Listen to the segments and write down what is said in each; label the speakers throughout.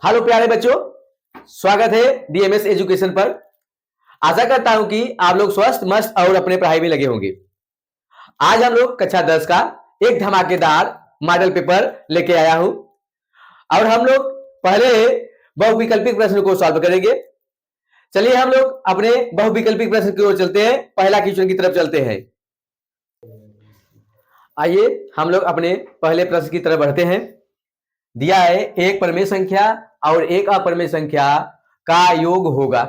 Speaker 1: Hello प्यारे बच्चों, स्वागत है डीएमएस एजुकेशन पर। आशा करता हूं कि आप लोग स्वस्थ मस्त और अपने पढ़ाई में लगे होंगे। आज हम लोग कक्षा 10 का एक धमाकेदार मॉडल पेपर लेके आया हूं और हम लोग पहले बहुविकल्पिक प्रश्न को सॉल्व करेंगे। चलिए हम लोग अपने बहुविकल्पिक प्रश्न की ओर चलते हैं, पहला क्वेश्चन की तरफ चलते हैं। आइए हम लोग अपने पहले प्रश्न की तरफ बढ़ते हैं। दिया है एक परिमेय संख्या और एक अपरिमेय संख्या का योग होगा।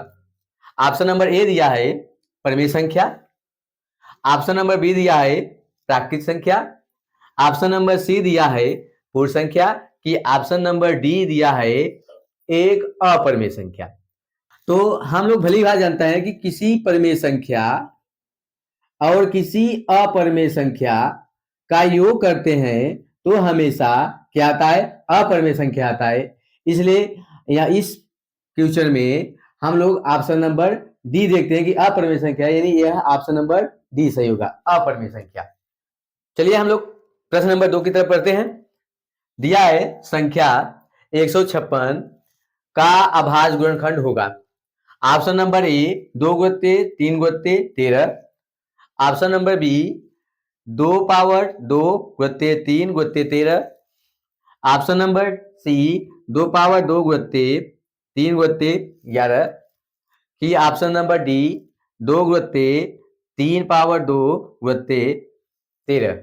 Speaker 1: ऑप्शन नंबर ए दिया है परिमेय संख्या, ऑप्शन नंबर बी दिया है प्राकृत संख्या, ऑप्शन नंबर सी दिया है पूर्ण संख्या कि ऑप्शन नंबर डी दिया है एक अपरिमेय संख्या। तो हम लोग भली भांति जानते हैं कि किसी परिमेय संख्या और किसी अपरिमेय संख्या का योग करते हैं तो हमेशा क्या आता है? अपरिमेय संख्या आता है। इसलिए या इस क्वेश्चन में हम लोग ऑप्शन नंबर डी देखते हैं कि अपरिमेय संख्या, यानी यह ऑप्शन नंबर डी सही होगा, अपरिमेय संख्या। चलिए हम लोग प्रश्न नंबर 2 की तरफ पढ़ते हैं। दिया है संख्या 156 का अभाज्य गुणनखंड होगा। ऑप्शन नंबर ए 2 गुणित 3 गुणित 13, ऑप्शन नंबर बी 2 पावर 2 गुणित 3 गुणित 13, ऑप्शन नंबर सी 2 पावर 2 गुणित 3 गुणित 11 कि ऑप्शन नंबर डी 2 गुणित 3 पावर 2 गुणित 13।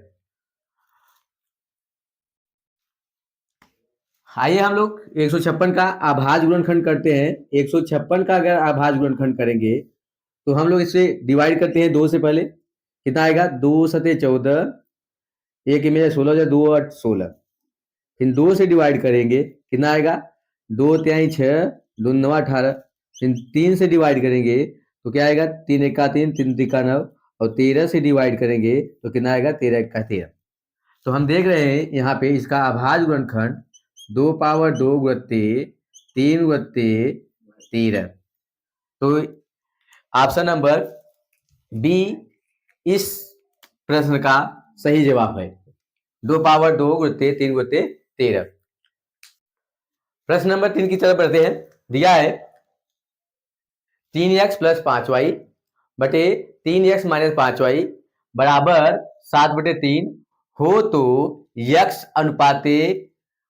Speaker 1: आइए हम लोग 156 का अभाज्य गुणनखंड करते हैं। 156 का अगर अभाज्य गुणनखंड करेंगे तो हम लोग इसे डिवाइड करते हैं 2 से पहले। कितना आएगा? 2 सते 14, 1 में 16, 2 8 16। फिर 2 से डिवाइड करेंगे, कितना आएगा? 2 तिहाई 6, 2 9 18। फिर 3 से डिवाइड करेंगे तो क्या आएगा? 3 एका 3, 3 तिका 9, और 13 से डिवाइड करेंगे तो कितना आएगा? 13 एका 13। तो हम देख रहे हैं यहाँ पे इसका अभाज्य गुणनखंड 2 पावर 2 गुणित 3 गुणित 13। तो ऑप्शन नंबर बी इस प्रश्न का सही जवाब है, 2 पावर 2 गुणित 3 गुणित 13। प्रश्न नंबर 3 की तरफ बढ़ते हैं। दिया है 3x प्लस 5y बटे 3x माइनस 5y बराबर 7/3 हो तो x अनुपाते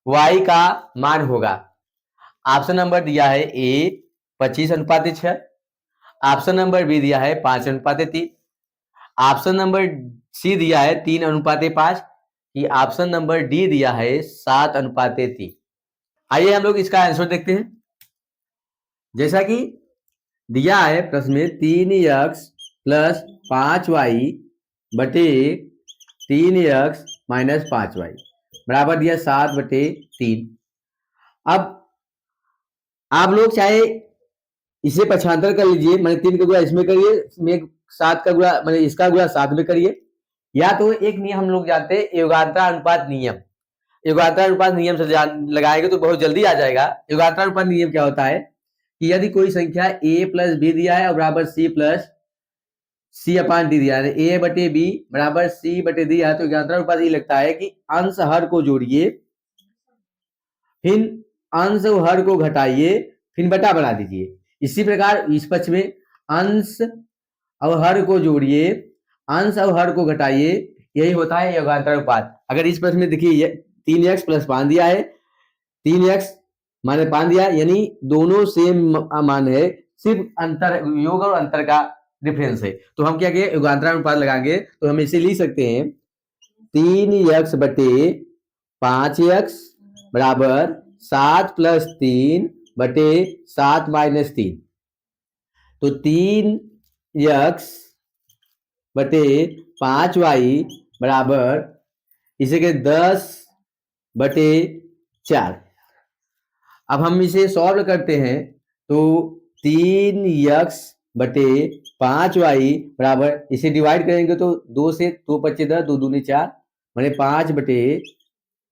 Speaker 1: y का मान होगा। ऑप्शन नंबर दिया है ए 25/6, ऑप्शन नंबर बी दिया है 5/3, ऑप्शन नंबर सी दिया है 3/5 कि ऑप्शन नंबर डी दिया है 7/3। आइए हम लोग इसका आंसर देखते हैं। जैसा कि दिया है प्रश्न में 3x प्लस 5y बटे 3x माइनस 5y बराबर दिया 7/3। अब आप लोग चाहे इसे पक्षांतर कर लीजिए, मैंने 3 का गुणा इसमें करिए, इसमें 7 का गुणा मैंने इसका गुणा 7 में करिए, या तो एक नियम हम लोग जानते हैं योगांतरानुपात नियम। योगांतरानुपात नियम से लगाएंगे तो बहुत जल्दी आ जाएगा। योगांतरानुपात नियम क्या होता है कि यदि कोई संख्या a प्लस बी दिया है और बराबर c प्लस सी अपान डी दिया है, a बटे बी बराबर c बटे डी है, तो योगांतरानुपात ये लगता है कि अंश हर को जोड़िए, फिर अंश हर को घटाइए, फिर बटा बना दीजिए। इसी प्रकार इस पक्ष में अंश और हर को जोड़िए, अंश और हर को घटाइए, यही होता है योगांतरानुपात। अगर इस प्रश्न में देखिए 3x प्लस 5 दिया है, 3x माने 5 दिया, यानी दोनों सेम मान है, सिर्फ अंतर योग और अंतर का डिफरेंस है। तो हम क्या किए? योगांतरानुपात लगाएंगे तो हम इसे लिख सकते हैं 3x बटे 5x बराबर 7 प्लस 3 बटे 7 माइनस 3। तो 3x बटे 5y बराबर इसे के 10 बटे 4। अब हम इसे सॉल्व करते हैं तो 3x बटे 5y बराबर, इसे डिवाइड करेंगे तो 2 से 2 25 10, 2 दूनी 4, मैंने 5 बटे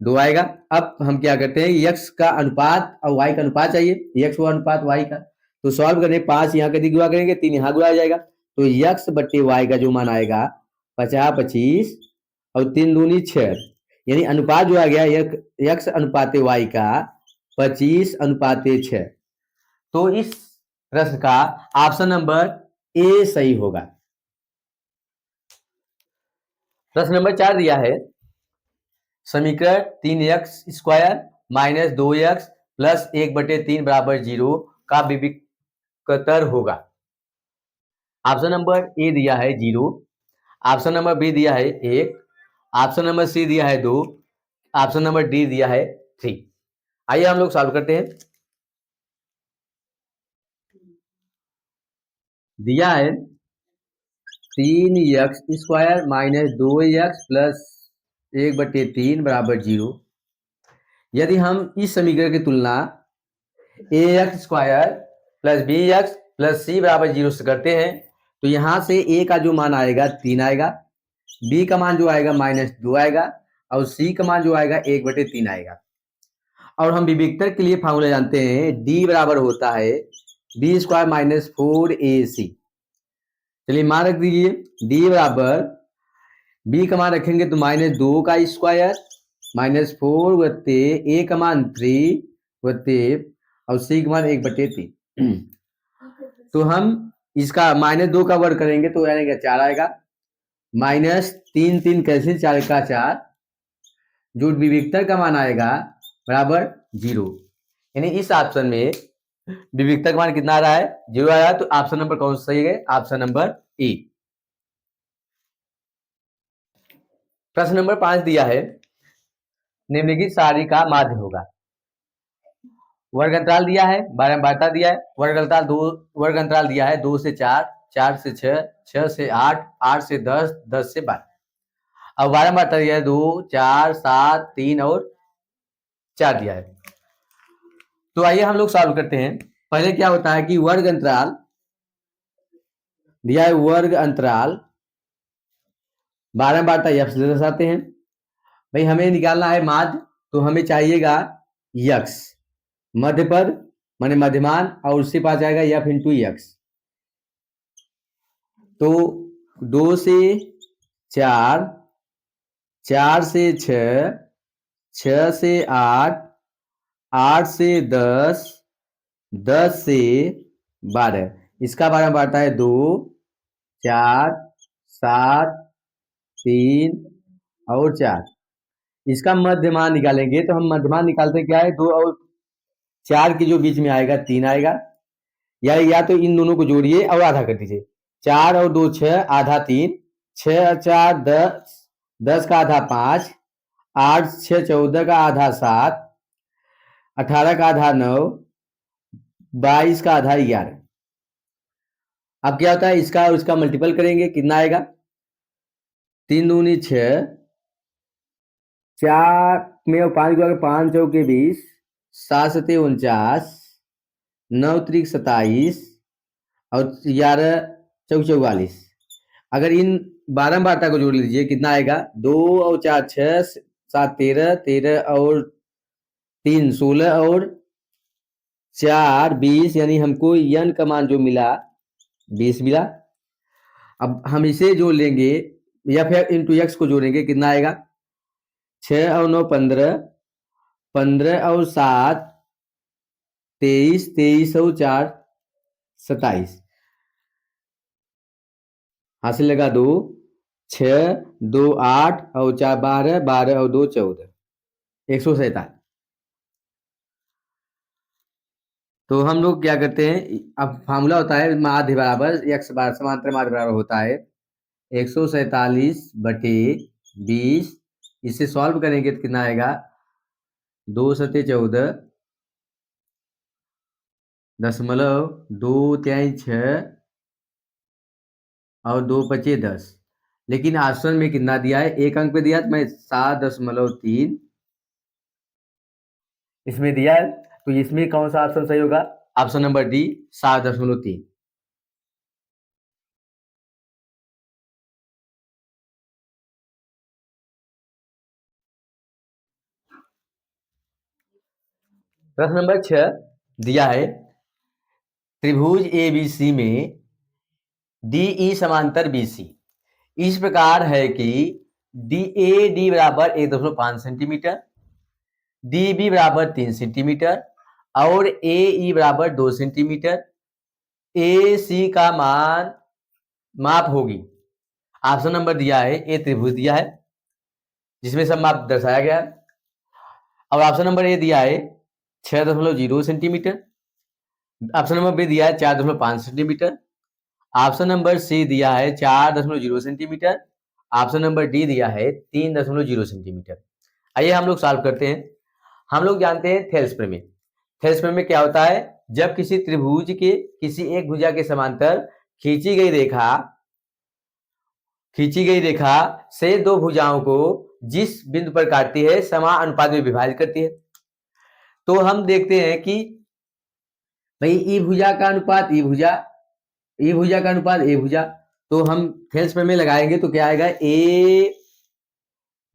Speaker 1: 2 आएगा। अब हम क्या करते हैं, x का अनुपात और y का अनुपात चाहिए, x का अनुपात y का, तो सॉल्व करने 5 यहाँ का गुणा करेंगे, 3 यहाँ गुणा आ जाएगा, तो x बटे y का जो मान आएगा 50 25 और 3 दूनी 6, यानी अनुपात जो आ गया x अनुपाते y का 25:6। तो इस प्रश्न का ऑप्शन नंबर ए सही होगा। प्रश्न नंबर 4 दिया है, समीकरण 3x² माइनस 2x प्लस 1/3 बराबर 0 का विविकतर होगा। ऑप्शन नंबर ए दिया है 0, ऑप्शन नंबर बी दिया है 1, ऑप्शन नंबर सी दिया है 2, ऑप्शन नंबर डी दिया है 3। आइए हम लोग सॉल्व करते हैं। दिया है 3x² माइनस 2x प्लस 1/3 बराबर 0। यदि हम इस समीकरण की तुलना ax² plus bx plus c बराबर 0 से करते हैं तो यहां से a का जो मान आएगा 3 आएगा, b का मान जो आएगा -2 आएगा और c का मान जो आएगा 1/3 आएगा। और हम विविकतर के लिए फार्मूला जानते हैं, d बराबर होता है b² माइनस 4ac। चलिए मान रख दीजिए, d बराबर b का मान रखेंगे तो -2 का स्क्वायर -4 वत्ते a का मान 3 वत्ते और c का मान 1/3। तो हम इसका -2 का वर्ग करेंगे तो आएगा 4 आएगा, -3 3 कैंसिल, 4 का 4, जो विविकतर का मान आएगा बराबर 0। यानी इस ऑप्शन में विविकतर का मान कितना आ रहा है? 0 आ रहा है। तो ऑप्शन नंबर कौन सा सही है? ऑप्शन नंबर ए। प्रश्न नंबर 5 दिया है, निम्नलिखित सारणी का माध्य होगा। वर्ग अंतराल दिया है, बारंबारता दिया है, वर्ग अंतराल दिया है 2 से 4, 4 से 6, 6 से 8, 8 से 10, 10 से 12। अब बारंबारता दिया है 2, 4, 7, 3 और 4 दिया है। तो आइए हम लोग सॉल्व करते हैं। पहले क्या होता है कि वर्ग अंतराल दिया है, वर्ग अंतराल बारंबारता f से दर्शाते हैं। भाई हमें निकालना है माध्य, तो हमें चाहिएगा यक्स, मध्य पद माने मध्यमान, और उसके पास जाएगा f इंटू यक्स। तो 2 से 4, 4 से 6, 6 से 8, 8 से 10, 10 से 12। इसका बारंबारता है 2, 4, 7, 3 और 4। इसका मध्यमान निकालेंगे तो हम मध्यमान निकालते क्या है, 2 और 4 के जो बीच में आएगा 3 आएगा, या तो इन दोनों को जोड़िए और आधा कर दीजिए। 4 और 2 6, आधा 3, 6 और 4 10, 10 का आधा 5, 8 6 14 का आधा 7, 18 का आधा 9, 22 का आधा 11। अब क्या होता है, इसका और इसका मल्टीपल करेंगे, कितना आएगा? 3 दूनी 6, 4 में और 5 को 5 चौके 20, 7 सते 49, 9 त्रिक 27 और 11 चौक 44। अगर इन बारंबारता को जोड़ लीजिए, कितना आएगा? 2 और 4 6, 7 13, 13 और 3 16 और 4 20, यानी हमको n का मान जो मिला 20 मिला। अब हम इसे जोड़ लेंगे या फिर इंटू एक्स को जोड़ेंगे, कितना आएगा? 6 और 9 15, 15 और 7 23, 23 और 4 27। हासिल लगा 2, 6 2 8 और 4 12, 12 और 2 14, 147। तो हम लोग क्या करते हैं, अब फार्मूला होता है माध्य बराबर एक्स बार समांतर माध्य बराबर होता है 147/20। इसे सॉल्व करेंगे तो कितना आएगा? 2 सते 14 दशमलव 2 3 6 और 2 पचे 10। लेकिन ऑप्शन में कितना दिया है? एक अंक पे दिया है, मैं 7.3 इसमें दिया है। तो इसमें कौन सा ऑप्शन सही होगा? Option number D 7.3। प्रश्न नंबर 6 दिया है, त्रिभुज ABC में DE समांतर BC इस प्रकार है कि DAD बराबर 1.5 सेंटीमीटर, DB बराबर 3 सेंटीमीटर और ए ई बराबर 2 सेंटीमीटर, ए सी का मान माप होगी। ऑप्शन नंबर दिया है, ए त्रिभुज दिया है जिसमें सब माप दर्शाया गया है। और ऑप्शन नंबर ए दिया है 6.0 सेंटीमीटर, ऑप्शन नंबर बी दिया है 4.5 सेंटीमीटर, ऑप्शन नंबर सी दिया है 4.0 सेंटीमीटर, ऑप्शन नंबर डी दिया है 3.0 सेंटीमीटर। आइए हम लोग सॉल्व करते हैं। हम लोग जानते हैं थेल्स प्रमेय। थेल्स प्रमेय में क्या होता है, जब किसी त्रिभुज के किसी एक भुजा के समांतर खींची गई रेखा से दो भुजाओं को जिस बिंदु पर काटती है समान अनुपात में विभाजित करती है। तो हम देखते हैं कि भाई ई भुजा का अनुपात ई भुजा, ई भुजा का अनुपात ए भुजा, तो हम थेल्स प्रमेय लगाएंगे तो क्या आएगा, ए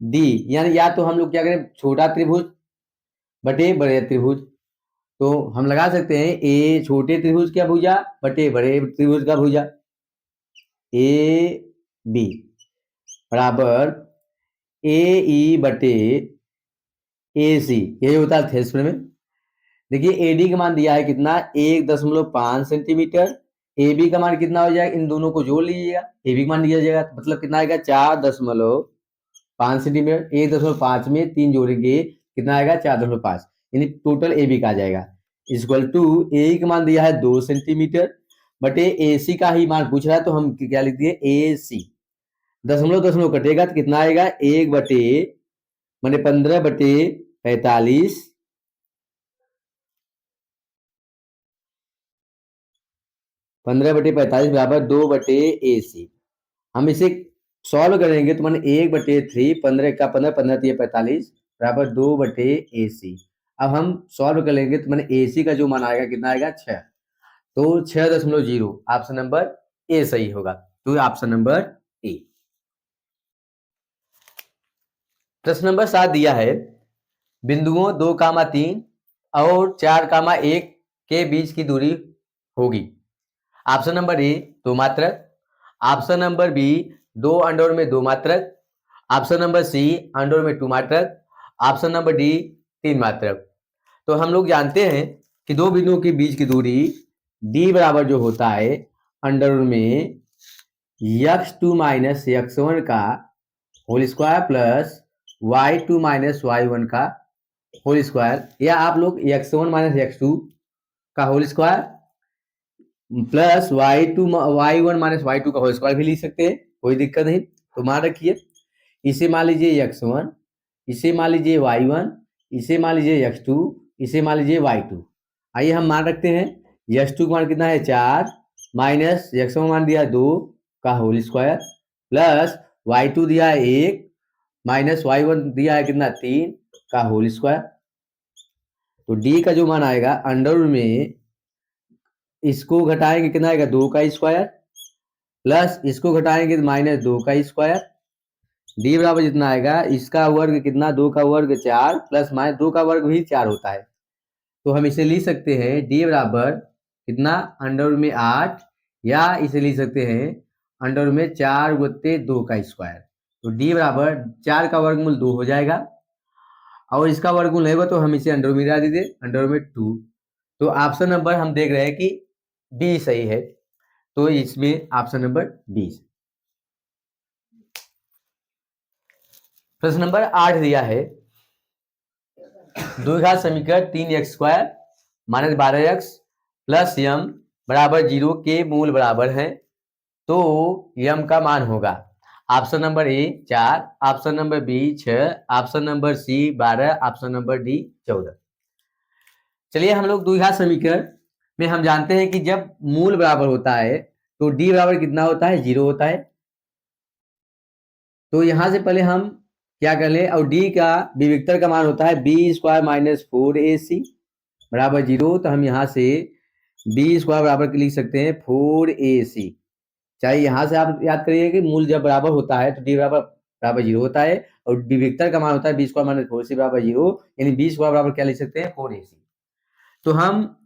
Speaker 1: डी, यानी या तो हम लोग क्या करें, छोटा त्रिभुज बटे बड़े त्रिभुज, तो हम लगा सकते हैं ए छोटे त्रिभुज का भुजा बटे बड़े त्रिभुज का भुजा, ए बी बराबर ए ई बटे ए सी, यही होता है थेल्स प्रमेय। देखिए ए डी का मान दिया है कितना, 1.5 सेंटीमीटर, ए बी का मान कितना हो जाएगा, इन दोनों को जोड़ लीजिएगा, ए बी का मान दिया जाएगा मतलब कितना आएगा 4.5 सेंटीमीटर, 1.5 में 3 जोड़ेंगे कितना आएगा 4.5, यानी टोटल ए बी का आ जाएगा इक्वल टू ए का मान दिया है 2 सेंटीमीटर बटे ए सी का ही मान पूछ रहा है तो हम क्या लिख दिए ए सी, दशमलव दशमलव कटेगा तो कितना आएगा 1 बटे माने 15 बटे 45, 15 बटे 45 बराबर 2 बटे ए सी। हम इसे सॉल्व करेंगे तो माने 1 बटे 3, 15 का 15, 15 3 45 बराबर 2 बटे ए सी। अब हम सॉल्व कर लेंगे तो माने ए सी का जो मान आएगा कितना आएगा 6, तो 6.0, ऑप्शन नंबर ए सही होगा, तो ऑप्शन नंबर ए। प्रश्न नंबर 7 दिया है, बिंदुओं 2,3 और 4,1 के बीच की दूरी होगी। ऑप्शन नंबर ए 2 मात्रक, ऑप्शन नंबर बी 2 अंडर में 2 मात्रक, ऑप्शन नंबर सी अंडर में 2 मात्रक, ऑप्शन नंबर डी 3 मात्रक। तो हम लोग जानते हैं कि दो बिंदुओं के बीच की दूरी डी बराबर जो होता है अंडर में x2 माइनस x1 का whole square plus y2 minus y1 का होल स्क्वायर, या आप लोग x1 माइनस x2 का whole square plus y1 minus y2 का होल स्क्वायर भी लिख सकते हैं, कोई दिक्कत नहीं। तो मान रखिए इसे मान लीजिए x1, इसे मान लीजिए y1, इसे मान लीजिए x2, इसे मान लीजिए y2। आइए हम मान रखते हैं x2 का मान कितना है 4 माइनस x1 मान दिया 2 का होल स्क्वायर प्लस y2 दिया है 1 माइनस y1 दिया है कितना 3 का होल स्क्वायर। तो d का जो मान आएगा अंडर में इसको घटाएंगे कितना आएगा 2 का स्क्वायर प्लस इसको घटाएंगे तो माइनस 2 का स्क्वायर, डी बराबर जितना आएगा इसका वर्ग कितना 2 का वर्ग 4 प्लस माइनस 2 का वर्ग भी 4 होता है। तो हम इसे लिख सकते हैं डी बराबर कितना अंडर में 8, या इसे लिख सकते हैं अंडर में 4 गुत्ते 2 का स्क्वायर। तो डी बराबर 4 का वर्गमूल 2 हो जाएगा और इसका वर्गमूल नहीं होगा तो हम इसे अंडर में गिरा दीजिए अंडर में 2। तो ऑप्शन नंबर हम देख रहे हैं कि बी सही है, तो इसमें ऑप्शन नंबर बी। प्रश्न नंबर 8 दिया है, द्विघात समीकरण 3x² minus 12x plus m बराबर 0 के मूल बराबर है, तो m का मान होगा। Option number A 4, option number B 6, option number C 12, option number D 14। चलिए हम लोग द्विघात समीकरण में हम जानते हैं कि जब मूल बराबर होता है तो डी बराबर कितना होता है 0 होता है। तो यहां से पहले हम क्या कर ले, और डी का विविक्तर का मान होता है b² माइनस 4ac बराबर 0, तो हम यहाँ से b² बराबर लिख सकते हैं 4ac। चाहे यहाँ से आप याद करिए कि मूल जब बराबर होता है तो डी बराबर 0 होता है और विविक्तर का मान होता है b² माइनस 4ac बराबर 0, यानी b² बराबर क्या लिख सकते हैं 4ac। तो हम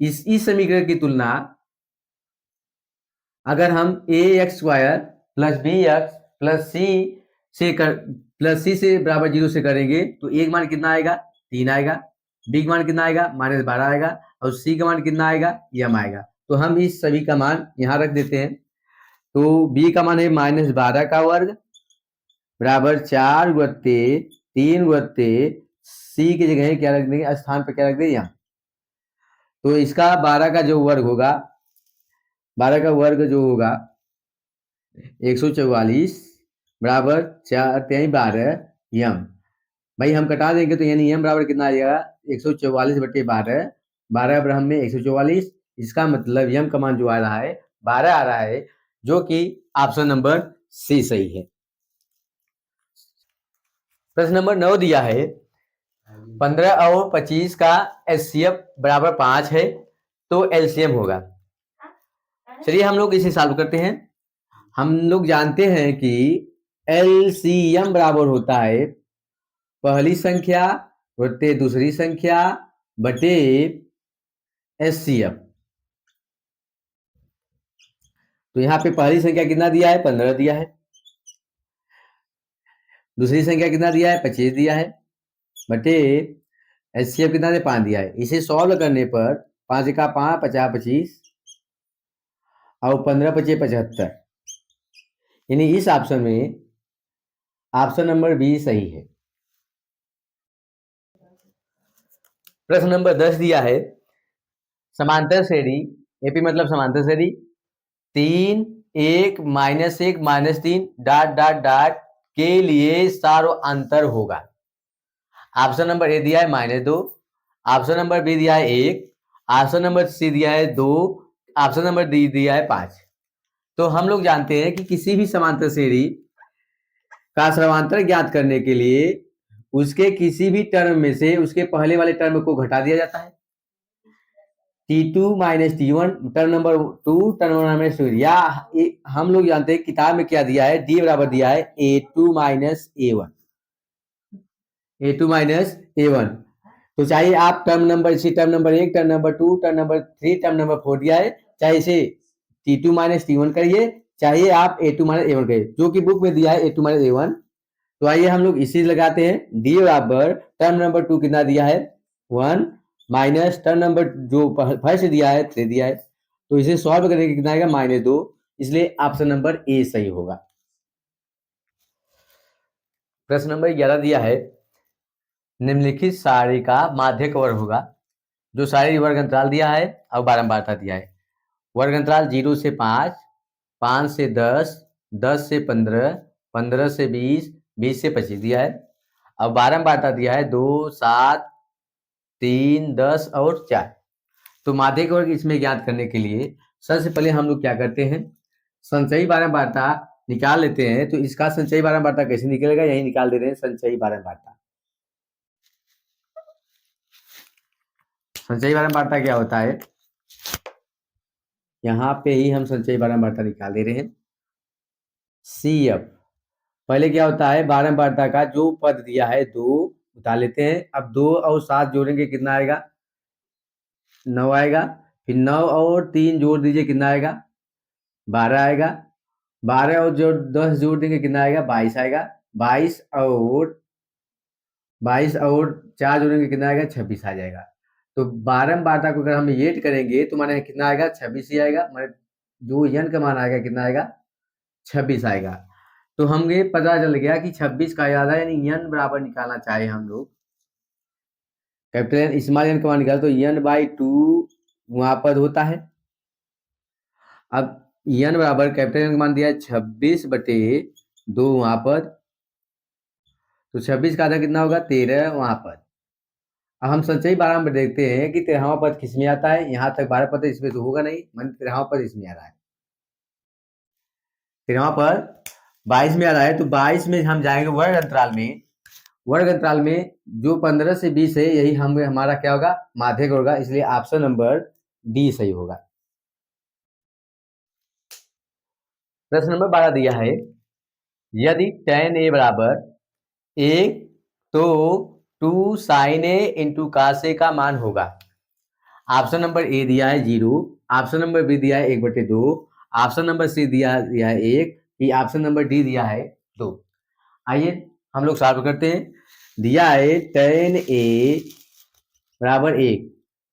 Speaker 1: इस समीकरण की तुलना अगर हम ax² plus bx plus c से बराबर 0 से करेंगे तो एक मान कितना आएगा 3 आएगा, बी का मान कितना आएगा -12 आएगा और सी का मान कितना आएगा m आएगा। तो हम इस सभी का मान यहाँ रख देते हैं। तो बी का मान है -12 का वर्ग बराबर 4 गुणित्ते 3 गुणित्ते सी की जगह क्या रख देंगे, स्थान पर क्या रख देंगे यहाँ। तो इसका 12 का जो वर्ग होगा, 12 का वर्ग जो होगा 144 बराबर 4×12 यम। भाई हम कटा देंगे तो यानी यम बराबर कितना आ जाएगा 144/12, 12 ब्रह्म में 144। इसका मतलब यम का मान जो आ रहा है 12 आ रहा है, जो कि ऑप्शन नंबर सी सही है। प्रश्न नंबर 9 दिया है 15 और 25 का एचसीएफ बराबर 5 है तो एलसीएम होगा। चलिए हम लोग इसे सॉल्व करते हैं। हम लोग जानते हैं कि एलसीएम बराबर होता है पहली संख्या बटे दूसरी संख्या बटे एचसीएफ। तो यहाँ पे पहली संख्या कितना दिया है 15 दिया है, दूसरी संख्या कितना दिया है 25 दिया है, बटे एचसीएफ कितना है 5 दिया है। इसे सॉल्व करने पर 5 का 5 50 25 और 15 25 75, यानी इस ऑप्शन में ऑप्शन नंबर बी सही है। प्रश्न नंबर 10 दिया है समांतर श्रेणी, एपी मतलब समांतर श्रेणी 3 1 -1 -3 डॉट डॉट डॉट के लिए सारो अंतर होगा। ऑप्शन नंबर ए दिया है -2, ऑप्शन नंबर बी दिया है 1, ऑप्शन नंबर सी दिया है 2, ऑप्शन नंबर डी दिया है 5। तो हम लोग जानते हैं कि किसी भी समांतर श्रेणी का सर्वांतर ज्ञात करने के लिए उसके किसी भी टर्म में से उसके पहले वाले टर्म को घटा दिया जाता है। T2 - T1 term number 2 term number 2, या हम लोग जानते हैं किताब में क्या दिया है, डी बराबर दिया है A2 - A1, A2 - A1। तो चाहे आप टर्म नंबर इसी term number 1 term number 2 term number 3 term number 4 दिया है, चाहे इसे T2 - T1 करिए, चाहिए आप A2 - A1 करिए, जो कि बुक में दिया है A2 - A1। तो आइए हम लोग इसी लगाते हैं। डी बराबर टर्म नंबर 2 कितना दिया है 1 माइनस टर्म नंबर जो फर्स्ट दिया है 3 दिया है, तो इसे सॉल्व करने के कितना आएगा -2, इसलिए ऑप्शन नंबर ए सही होगा। प्रश्न नंबर 11 दिया है निम्नलिखित सारणी का माध्यक वर्ग होगा। जो सारणी वर्ग अंतराल दिया है और बारंबारता दिया है। वर्ग अंतराल 0 से 5, 5 से 10, 10 से 15, 15 से 20, 20 से 25 दिया है। अब बारंबारता दिया है 2 7 3 10 और 4। तो माध्यक वर्ग इसमें ज्ञात करने के लिए सबसे पहले हम लोग क्या करते हैं, संचयी बारंबारता निकाल लेते हैं। तो इसका संचयी बारंबारता कैसे निकलेगा, यही निकाल दे रहे हैं संचयी बारंबारता। संचयी बारंबारता क्या होता है, यहाँ पे ही हम संचयी बारंबारता निकाल दे रहे हैं। CF पहले क्या होता है, बारंबारता का जो पद दिया है 2 उतार लेते हैं। अब 2 और 7 जोड़ेंगे कितना आएगा 9 आएगा, फिर 9 और 3 जोड़ दीजिए कितना आएगा 12 आएगा, 12 और जो 10 जोड़ देंगे कितना आएगा 22 आएगा, 22 और 4 जोड़ेंगे कितना आएगा 26 आ जाएगा। तो बारंबारता को अगर हम ऐड करेंगे तो माने कितना आएगा 26 ही आएगा, माने जो n का मान आएगा कितना आएगा 26 आएगा। तो हमें पता चल गया कि 26 का याद है, यानी n बराबर निकालना चाहे हम लोग कैपिटल N स्मॉल n का मान निकाल तो n/2 वहां पर होता है। अब n बराबर कैपिटल N का मान दिया है 26/2 वहां पर, तो 26 का आधा कितना होगा 13 वहां पर। अब हम संचयी बारंबार देखते हैं कि 13वां पद किसमें आता है, यहाँ तक 12 पद इसमें तो होगा नहीं, मान 13वां पद इसमें आ रहा है, 13वां पद 22 में आ रहा है। तो 22 में हम जाएंगे वर्ग अंतराल में, वर्ग अंतराल में जो 15 से 20 है यही हमारा क्या होगा माध्यक होगा, इसलिए ऑप्शन नंबर डी सही होगा। प्रश्न नंबर 12 दिया है यदि tan a बराबर 1 तो 2 sin a into cos a का मान होगा। ऑप्शन नंबर ए दिया है 0, ऑप्शन नंबर बी दिया है 1/2, ऑप्शन नंबर सी दिया है 1, ऑप्शन नंबर डी दिया है 2। आइए हम लोग सॉल्व करते हैं। दिया है tan a बराबर 1।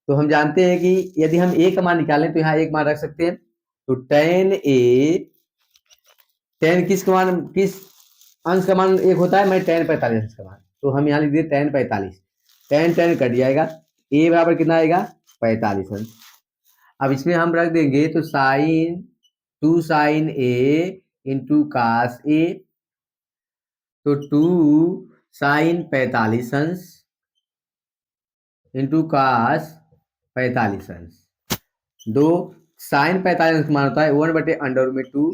Speaker 1: तो हम जानते हैं कि यदि हम a का मान निकालें तो यहाँ 1 मान रख सकते हैं। तो tan a, tan किस अंश का मान 1 होता है, मैं tan 45 अंश का मान, तो हम यहाँ लिख दिए tan 45। tan tan कट जाएगा, a बराबर कितना आएगा 45 अंश। अब इसमें हम रख देंगे तो sine 2 sine a into cos a, तो 2 साइन 45 अंश इंटू कास 45 अंश। दो साइन 45 अंश मान होता है 1/√2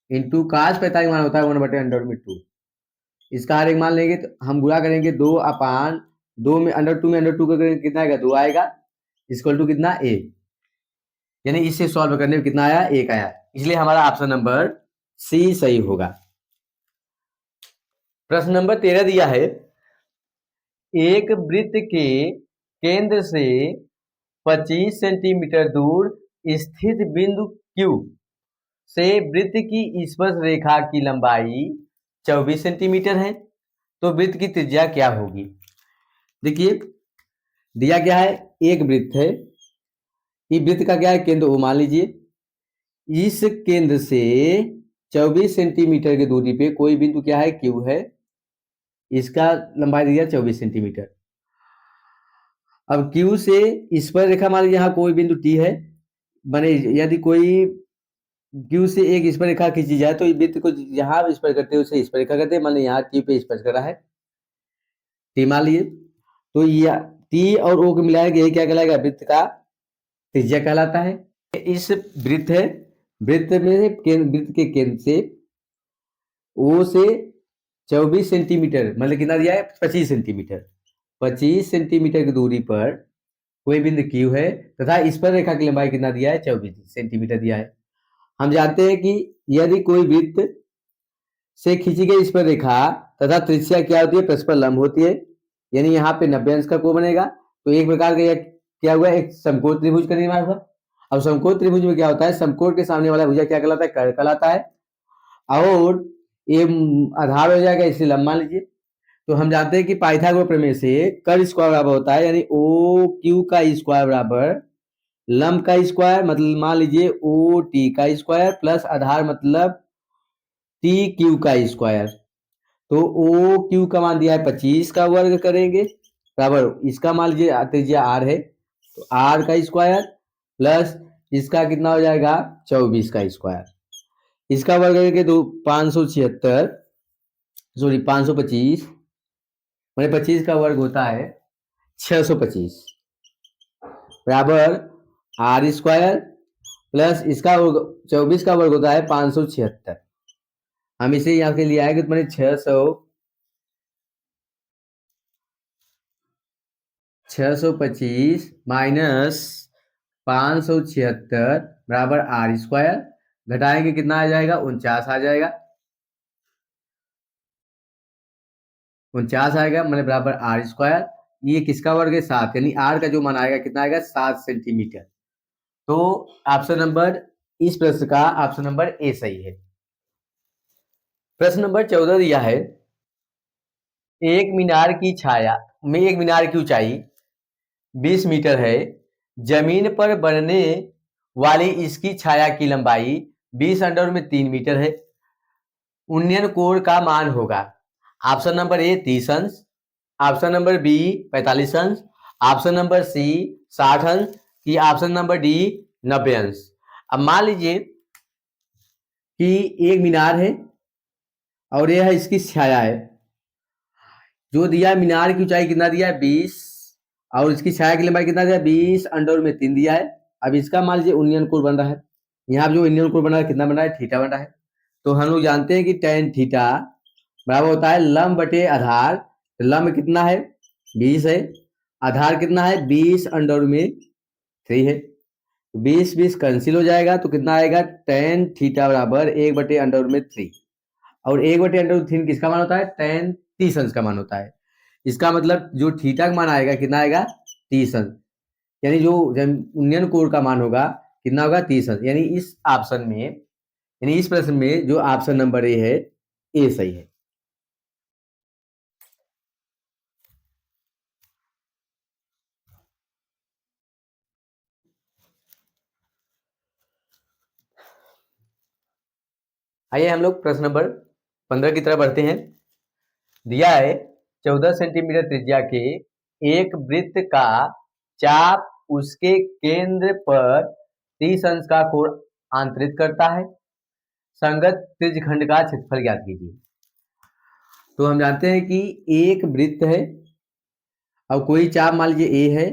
Speaker 1: इंटू कास 45 मान होता है 1/√2। इसका हर एक मान लेंगे तो हम गुणा करेंगे 2/2 में √2 में √2 का करेंगे कितना आएगा 2 आएगा, इक्वल टू कितना a, यानी इससे सॉल्व करने में कितना आया 1 आया, इसलिए हमारा ऑप्शन नंबर सी सही होगा। प्रश्न नंबर 13 दिया है, एक वृत्त के केंद्र से 25 सेंटीमीटर दूर स्थित बिंदु Q से वृत्त की स्पर्श रेखा की लंबाई 24 सेंटीमीटर है, तो वृत्त की त्रिज्या क्या होगी। देखिए दिया क्या है, एक वृत्त है, इस वृत्त का क्या है केंद्र O मान लीजिए, इस केंद्र से 24 सेंटीमीटर की दूरी पे कोई बिंदु क्या है Q है, इसका लंबाई दिया 24 सेंटीमीटर। अब Q से स्पर्श रेखा मान लीजिए यहाँ कोई बिंदु T है, माने यदि कोई Q से एक स्पर्श रेखा खींची जाए तो इस वृत्त को जहां स्पर्श करते हैं उसे स्पर्श रेखा कहते हैं, मान लीजिए यहाँ T पे स्पर्श कर रहा है, T मान लीजिए, तो यह T और O को मिलाएगा ये क्या कहलाएगा वृत्त का त्रिज्या कहलाता है। इस वृत्त है, वृत्त में वृत्त के केंद्र से O से 24 सेंटीमीटर मतलब कितना दिया है 25 सेंटीमीटर, 25 सेंटीमीटर की दूरी पर कोई बिंदु Q है तथा स्पर्श रेखा की लंबाई कितना दिया है 24 सेंटीमीटर दिया है। हम जानते हैं कि यदि कोई वृत्त से खींची गई स्पर्श रेखा तथा त्रिज्या क्या होती है परस्पर लंब होती है, यानी यहाँ पे 90 अंश का कोण बनेगा, तो एक प्रकार का क्या हुआ एक समकोण त्रिभुज का निर्माण हुआ। अब समकोण त्रिभुज में क्या होता है, समकोण के सामने वाला भुजा क्या कहलाता है कर्ण कहलाता है, और ये आधार हो जाएगा इसलिए लंब मान लीजिए। तो हम जानते हैं कि पाइथागोरस प्रमेय से कर्ण स्क्वायर बराबर होता है, यानी ओ क्यू का स्क्वायर बराबर लंब का स्क्वायर, मतलब मान लीजिए ओ टी का स्क्वायर प्लस आधार मतलब टी क्यू का स्क्वायर। तो ओ क्यू का मान दिया है 25 का वर्ग करेंगे बराबर इसका मान लीजिए त्रिज्या आर है, तो आर का स्क्वायर प्लस इसका कितना हो जाएगा 24 का स्क्वायर, इसका वर्ग करेंगे तो 576 सॉरी 525 मैंने 25 का वर्ग होता है 625 बराबर आर स्क्वायर प्लस इसका 24 का वर्ग होता है 576। हम इसे यहाँ के लिए आएंगे तो मैंने 625 माइनस 576 बराबर आर स्क्वायर, घटाएंगे कितना आ जाएगा 49 आ जाएगा, 49 आएगा मैंने बराबर आर स्क्वायर, ये किसका वर्ग है 7, यानी आर का जो मान आएगा कितना आएगा 7 सेंटीमीटर। तो ऑप्शन नंबर इस प्रश्न का ऑप्शन नंबर ए सही है। प्रश्न नंबर 14 दिया है, एक मीनार की ऊंचाई 20 मीटर है, जमीन पर बनने वाली इसकी छाया की लंबाई 20√3 मीटर है, उन्नयन कोण का मान होगा। ऑप्शन नंबर ए 30 अंश, ऑप्शन नंबर बी 45 अंश, ऑप्शन नंबर सी 60 अंश, कि ऑप्शन नंबर डी 90 अंश। अब मान लीजिए कि एक मीनार है और यह है इसकी छाया है, जो दिया है मीनार की ऊंचाई कितना दिया है 20 और इसकी छाया की लंबाई कितना दिया है 20√3 दिया है। अब इसका मान लीजिए उन्नयन कोण बन रहा है, यहाँ जो उन्नयन कोण बन रहा है कितना बन रहा है थीटा बन रहा है, तो हम लोग जानते हैं कि tan थीटा बराबर होता है लंब बटे आधार, तो लंब कितना है 20 है, आधार कितना है 20√3 है, 20 कैंसिल हो जाएगा तो कितना आएगा tan थीटा बराबर 1/√3, और 1/√3 किसका मान होता है tan 30 अंश का मान होता है। इसका मतलब जो थीटा का मान आएगा कितना आएगा 30 अंश, यानी जो उन्नयन कोण का मान होगा कितना होगा 30 अंश, यानी इस ऑप्शन में यानी इस प्रश्न में जो ऑप्शन नंबर ए है ए सही है। आइए हम लोग प्रश्न नंबर 15 की तरफ बढ़ते हैं। दिया है 14 सेंटीमीटर त्रिज्या के एक वृत्त का चाप उसके केंद्र पर 30 अंश का कोण आंतरित करता है। संगत त्रिज्यखंड का क्षेत्रफल ज्ञात कीजिए। तो हम जानते हैं कि एक वृत्त है और कोई चाप मान लीजिए ए है,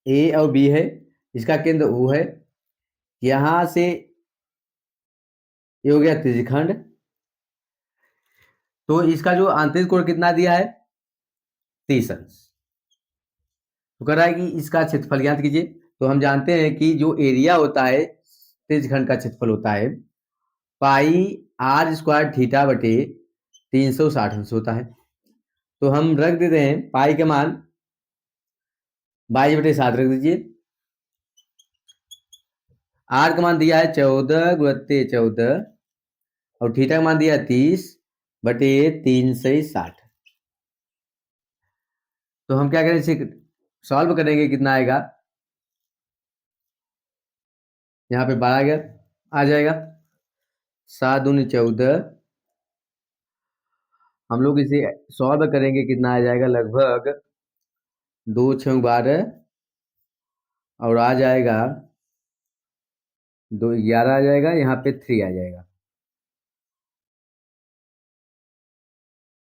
Speaker 1: ए और बी है, इसका केंद्र ओ है, यहां से ये हो गया त्रिज्यखंड। तो इसका जो आंतरिक कोण कितना दिया है 30 अंश। तो कह रहा है कि इसका क्षेत्रफल ज्ञात कीजिए। तो हम जानते हैं कि जो एरिया होता है त्रिज्यखंड का क्षेत्रफल होता है पाई आर स्क्वायर थीटा बटे 360 अंश होता है। तो हम रख देते हैं पाई का मान 22/7 रख दीजिए। आर का मान दिया है 14 × 14 और थीटा का मान दिया है 30/360। तो हम क्या करें, इसे सॉल्व करेंगे, कितना आएगा, यहाँ पे 12 आ जाएगा, 7 दूनी 14। हम लोग इसे सॉल्व करेंगे, कितना आ जाएगा, लगभग 2 × 12 और आ जाएगा 2 11 आ जाएगा, यहाँ पे 3 आ जाएगा।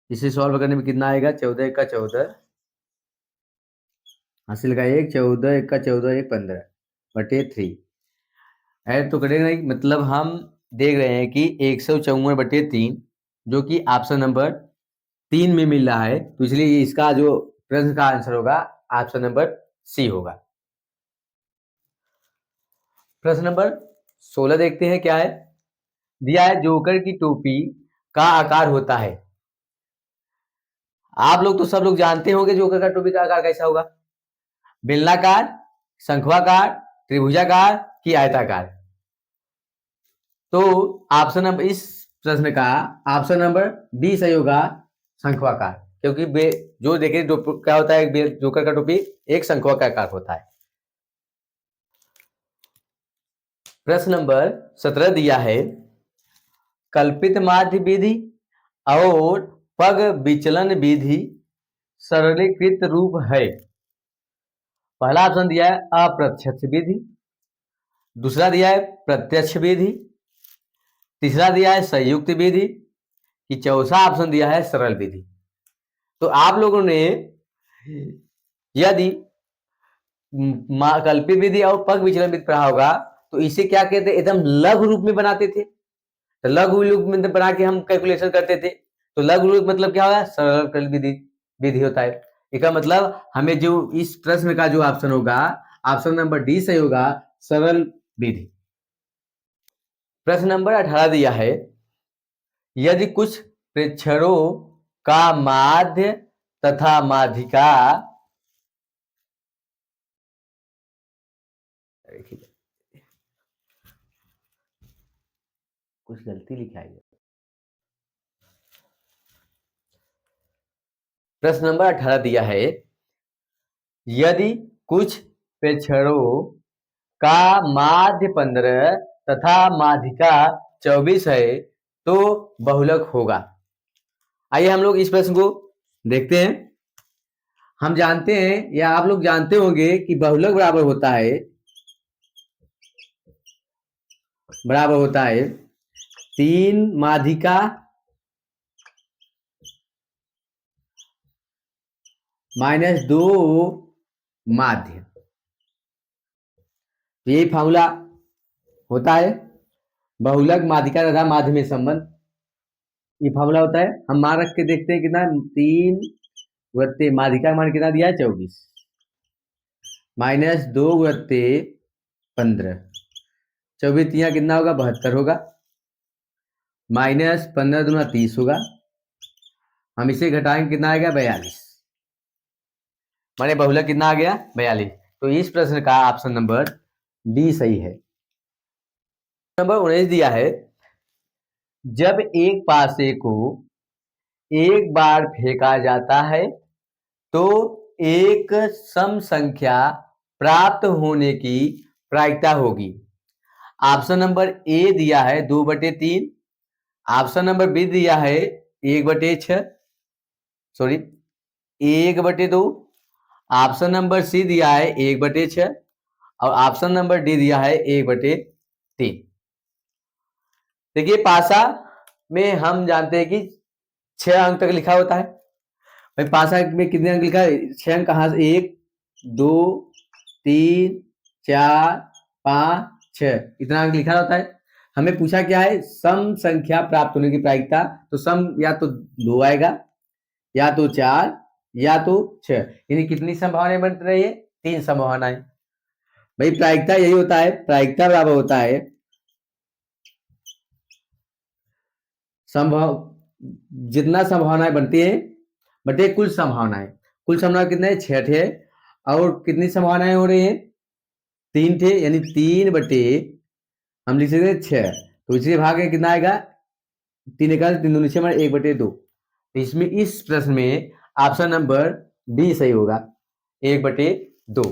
Speaker 1: इसे सॉल्व करने में कितना आएगा, 14 × 14 हासिल का 1, 14 × 14 1 15/3 है। तो करेंगे नहीं, मतलब हम देख रहे हैं कि 154/3 जो कि ऑप्शन नंबर 3 में मिल रहा है। तो इसलिए इसका जो प्रश्न का आंसर होगा ऑप्शन नंबर सी होगा। प्रश्न नंबर 16 देखते हैं क्या है। दिया है जोकर की टोपी का आकार होता है। आप लोग तो सब लोग जानते होंगे जोकर का टोपी का आकार कैसा होगा, बेलनाकार, शंखवाकार, त्रिभुजाकार कि आयताकार। तो ऑप्शन नंबर, इस प्रश्न का ऑप्शन नंबर बी सही होगा, शंखवाकार। क्योंकि जो देखे क्या होता है, जोकर का टोपी एक शंखवाकार आकार होता है। प्रश्न नंबर 17 दिया है कल्पित माध्य विधि और पग विचलन विधि सरलीकृत रूप है। पहला ऑप्शन दिया है अप्रत्यक्ष विधि, दूसरा दिया है प्रत्यक्ष विधि, तीसरा दिया है संयुक्त विधि कि चौथा ऑप्शन दिया है सरल विधि। तो आप लोगों ने यदि कल्पित विधि और पग विचलन विधि पढ़ा होगा तो इसे क्या कहते हैं, एकदम लघु रूप में बनाते थे। तो लघु रूप में बना के हम कैलकुलेशन करते थे। तो लघु रूप मतलब क्या होगा, सरल विधि होता है। इसका मतलब हमें जो इस प्रश्न का जो ऑप्शन होगा ऑप्शन नंबर डी सही होगा, सरल विधि। प्रश्न नंबर 18 दिया है यदि कुछ प्रेक्षणों का माध्य तथा माध्यिका कुछ गलती लिखा है। प्रश्न नंबर 18 दिया है यदि कुछ प्रेक्षणों का माध्य 15 तथा माध्यिका 24 है तो बहुलक होगा। आइए हम लोग इस प्रश्न को देखते हैं। हम जानते हैं या आप लोग जानते होंगे कि बहुलक बराबर होता है 3 माध्यिका माइनस 2 माध्य। तो यही फॉर्मूला होता है बहुलक माध्यिका तथा माध्य में संबंध। ये फॉर्मूला होता है। हम मान रख के देखते हैं कितना, 3 गुणित माध्यिका का मान कितना दिया है 24 माइनस 2 गुणित 15, 24 3 कितना होगा 72 होगा, माइनस 15 दूना 30 होगा। हम इसे घटाएंगे कितना आएगा 42, माने बहुलक कितना आ गया 42। तो इस प्रश्न का ऑप्शन नंबर डी सही है। नंबर 19 दिया है जब एक पासे को एक बार फेंका जाता है तो एक सम संख्या प्राप्त होने की प्रायिकता होगी। ऑप्शन नंबर ए दिया है 2/3, ऑप्शन नंबर बी दिया है 1/6, सॉरी 1/2। ऑप्शन नंबर सी दिया है 1/6 और ऑप्शन नंबर डी दिया है 1/3। देखिए पासा में हम जानते हैं कि 6 अंक तक लिखा होता है। भाई पासा में कितने अंक लिखा है? 6 अंक कहाँ से? 1 2 3 4 5 6, इतना अंक लिखा होता है। हमें पूछा क्या है? सम संख्या प्राप्त होने की प्रायिकता। तो सम या तो 2 आएगा, या तो 4, या तो 6। यानी कितनी संभावनाएं बन रही है? 3 संभावनाएं। भाई प्रायिकता यही होता है, प्रायिकता बराबर होता है संभव, जितना संभावनाएं बनती है बटे कुल संभावनाएं। कुल संभावना कितने? 6 थे। और कितनी संभावनाएं हो रही है? 3 थे, यानी 3 बटे हम लिख सकते हैं 6। तो इसलिए भाग में कितना आएगा? 3 निकाल 3 दूनी 6 माने 1/2। तो इसमें इस प्रश्न में ऑप्शन नंबर बी सही होगा, 1/2।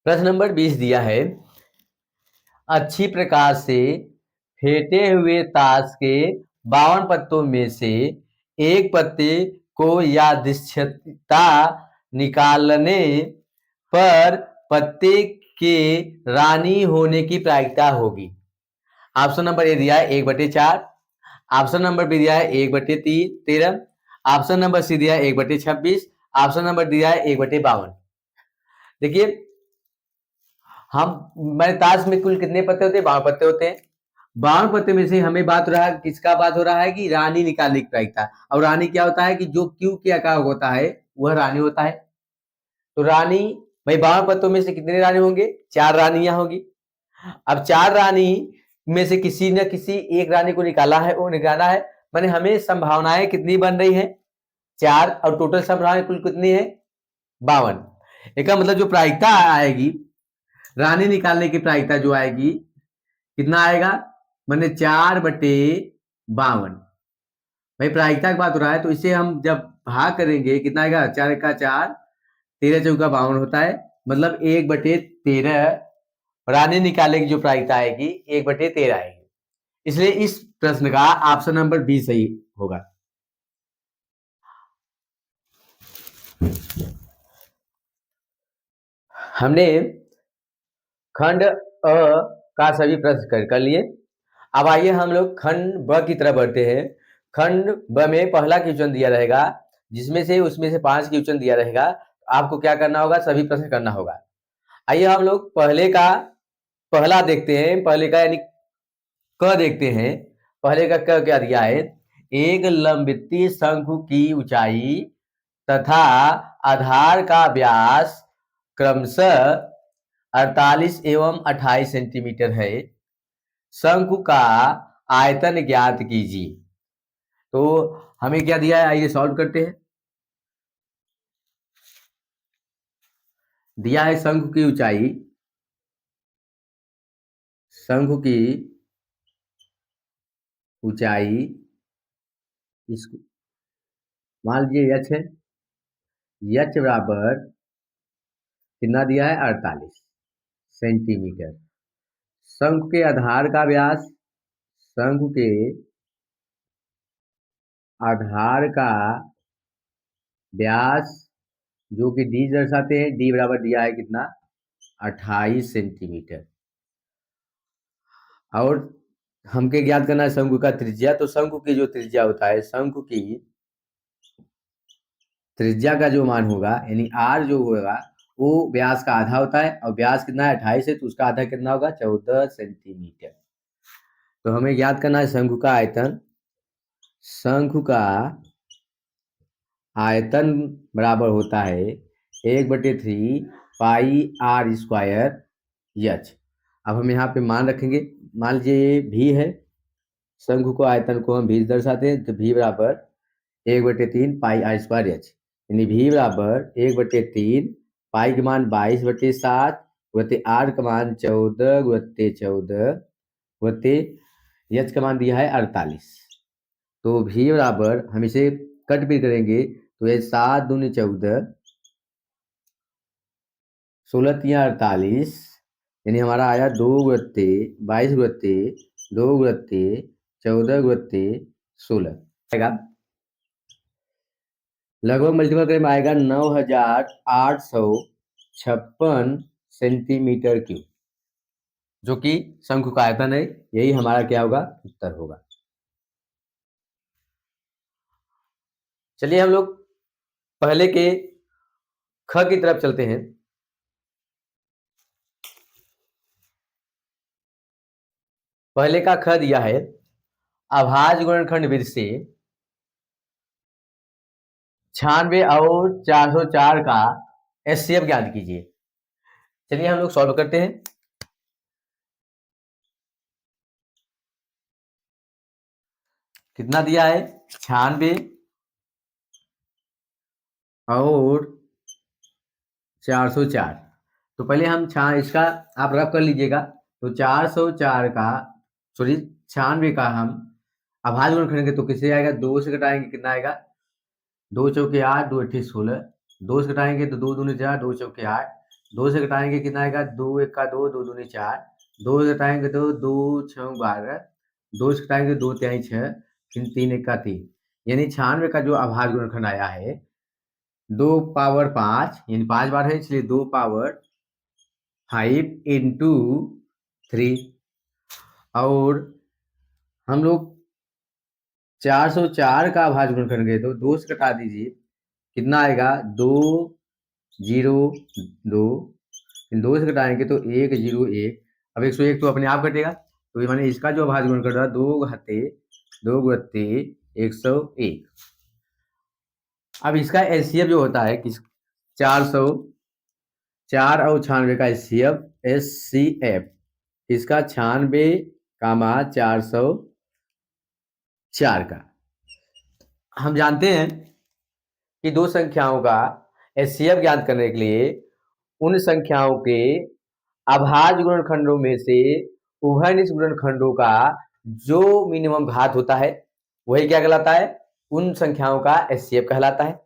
Speaker 1: प्रश्न नंबर 20 दिया है, अच्छी प्रकार से फेंटे हुए ताश के 52 पत्तों में से एक पत्ते को यादृच्छिकता निकालने पर पत्ते के रानी होने की प्रायिकता होगी। ऑप्शन नंबर ए दिया है 1/4, ऑप्शन नंबर बी दिया है 1/13, ऑप्शन नंबर सी दिया है 1/26, ऑप्शन नंबर दिया है 1/52। देखिए मैंने ताश में कुल कितने पत्ते होते हैं? 52 पत्ते होते हैं। 52 पत्ते में से हमें बात हो रहा है, किसका बात हो रहा है? कि रानी निकालने की प्रायिकता। और रानी क्या होता है? कि जो क्यू के आकार होता है वह रानी होता है। तो रानी, भाई 52 पत्तों में से कितने रानी होंगे? 4 रानियां होंगी। अब 4 रानी में से किसी न किसी एक रानी को निकाला है, वो निकाला है, माने हमें संभावनाएं कितनी बन रही है? 4, और टोटल संभावनाएं कुल कितनी है? 52। इसका मतलब जो प्रायिकता आएगी, रानी निकालने की प्रायिकता जो आएगी, कितना आएगा? माने 4/52। भाई प्रायिकता की बात हो रहा है, तो इसे हम जब भाग करेंगे कितना आएगा? 4 का 4, 13 चौका 52 होता है, मतलब 1/13 रानी निकालने की जो प्रायिकता आएगी 1/13 आएगी। इसलिए इस प्रश्न का ऑप्शन नंबर बी सही होगा। हमने खंड अ का सभी प्रश्न कर लिए। अब आइए हम लोग खंड ब की तरफ बढ़ते हैं। खंड ब में पहला क्वेश्चन दिया रहेगा, जिसमें से उसमें से 5 क्वेश्चन दिया रहेगा। आपको क्या करना होगा? सभी प्रश्न करना होगा। आइए हम लोग पहले का पहला देखते हैं, पहले का यानी क देखते हैं। पहले का क क्या दिया है? एक लंबवृत्तीय शंकु की ऊंचाई तथा आधार का व्यास क्रमशः 48 एवं 28 सेंटीमीटर है। शंकु का आयतन ज्ञात कीजिए। तो हमें क्या दिया है? आइए सॉल्व करते हैं। दिया है शंकु की ऊंचाई, शंकु की ऊंचाई, इसको मान लीजिए h है। h बराबर कितना दिया है? 48 सेंटीमीटर। शंकु के आधार का व्यास, शंकु के आधार का व्यास जो कि d दर्शाते हैं, d बराबर दिया है कितना? 28 सेंटीमीटर। और हमके ज्ञात करना है शंकु का त्रिज्या। तो शंकु की जो त्रिज्या होता है, शंकु की त्रिज्या का जो मान होगा, यानी r जो होगा वो व्यास का आधा होता है, और व्यास कितना है? 28 है, तो उसका आधा कितना होगा? 14 सेंटीमीटर। तो हमें ज्ञात करना है शंकु का आयतन। शंकु का आयतन बराबर होता है 1/3 पाई r स्क्वायर h। अब हम यहाँ पे मान रखेंगे, मान लीजिए ये भी है, शंकु को आयतन को हम भी दर्शाते हैं, तो भी बराबर 1/3 पाई r स्क्वायर h, यानी भी बराबर 1/3 पाई का मान 22/7 गुणित r का मान 14 गुणित 14 गुणित h का मान दिया है 48। तो भी बराबर हम इसे कट भी करेंगे, तो ये 7 दूनी 14, 16 तिया 48, यानी हमारा आया 2 गुणित 22 गुणित 2 गुणित्ते 14 गुणित्ते 16 आएगा, लगभग मल्टीपल करने में आएगा 9856 सेंटीमीटर क्यूब, जो कि शंकु का आयतन है। यही हमारा क्या होगा, उत्तर होगा। चलिए हम लोग पहले के ख की तरफ चलते हैं। पहले का ख दिया है, अभाज्य गुणनखंड विधि से 96 और 404 का एचसीएफ ज्ञात कीजिए। चलिए हम लोग सॉल्व करते हैं। कितना दिया है, 96 और 404। तो पहले हम इसका आप रफ कर लीजिएगा। तो 404 का सॉरी 96 का हम अभाज्य गुणन करेंगे तो किससे आएगा, 2 से घटाएंगे, कितना आएगा, 2 चौके 8, 2 अट्ठे 16, 2 से घटाएंगे तो 2 दूनी 4, 2 चौके 8, 2 से घटाएंगे कितना आएगा, 2 एक का 2, 2 दूनी 4, 2 से घटाएंगे तो 2 6 12, 2 से घटाएंगे 2 तिहाई 6, 3 एक का 3, यानी 96 का जो अभाज्य गुणनखंड आया है 2 पावर 5 यानी 5 बार है, इसलिए 2 पावर 5 इंटू 3। और हम लोग 404 का अभाज्य गुणन करेंगे तो 2 से घटा दीजिए, कितना आएगा, 2 0 2, 2 से घटाएंगे तो 1 0 1। अब 101 तो अपने आप घटेगा, तो ये माने इसका जो अभाज्य गुणन कर रहा है 2 घाते 2 गुणित्ते 101। अब इसका एचसीएफ जो होता है किस 404 और 96 का एचसीएफ इसका 96 कामा 404 का हम जानते हैं कि दो संख्याओं का एचसीएफ ज्ञात करने के लिए उन संख्याओं के अभाज्य गुणनखंडों में से उभयनिष्ठ गुणनखंडों का जो मिनिमम घात होता है वही क्या कहलाता है, उन संख्याओं का एचसीएफ कहलाता है।